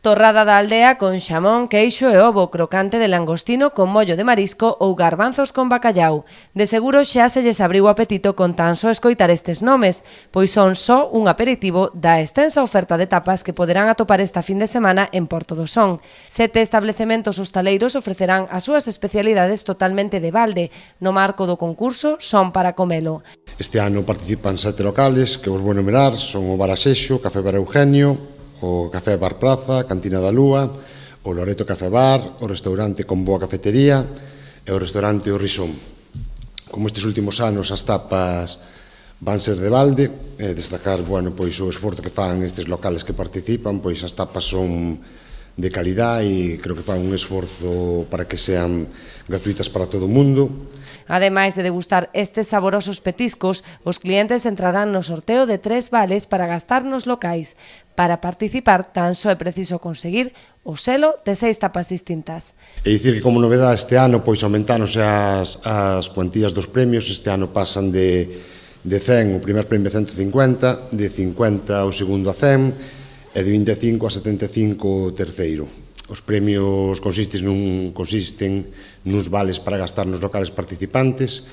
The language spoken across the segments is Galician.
Torrada da aldea con xamón, queixo e ovo, crocante de langostino con mollo de marisco ou garbanzos con bacallau. De seguro xa se lles abriu o apetito con tan só escoitar estes nomes, pois son só un aperitivo da extensa oferta de tapas que poderán atopar esta fin de semana en Porto do Son. 7 establecementos hostaleiros ofrecerán as súas especialidades totalmente de balde, no marco do concurso Son para comelo. Este ano participan 7 locales, que vos vou enumerar, son o Bar Asexo, Café Bar Eugenio, o Café Bar Praza, Cantina da Lúa, o Loreto Café Bar, o restaurante Con Boa Cafetería e o restaurante O Risón. Como estes últimos anos as tapas van ser de balde, destacar, pois o esforzo que fan estes locales que participan, pois as tapas son de calidad e creo que fan un esforzo para que sean gratuitas para todo o mundo. Ademais de degustar estes saborosos petiscos, os clientes entrarán no sorteo de 3 vales para gastar nos locais. Para participar, tan só é preciso conseguir o selo de 6 tapas distintas. E dicir que como novedade este ano, pois aumentáronse as cuantías dos premios. Este ano pasan de 100 o primer premio a 150, de 50 o segundo a 100 e de 25 a 75 o terceiro. Os premios consisten nuns vales para gastar nos locales participantes.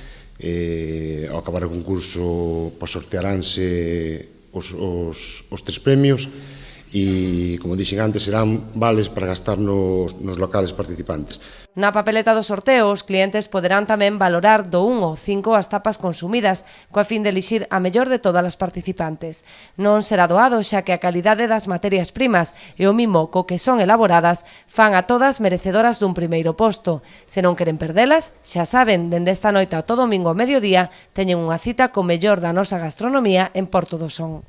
Ao acabar o concurso, sortearánse os 3 premios e, como dixen antes, serán vales para gastar nos locales participantes. Na papeleta do sorteo, os clientes poderán tamén valorar do 1 ao 5 as tapas consumidas, coa fin de elixir a mellor de todas as participantes. Non será doado, xa que a calidade das materias primas e o mimo co que son elaboradas fan a todas merecedoras dun primeiro posto. Se non queren perdelas, xa saben, dende esta noite ao todo domingo ao mediodía, teñen unha cita co mellor da nosa gastronomía en Porto do Son.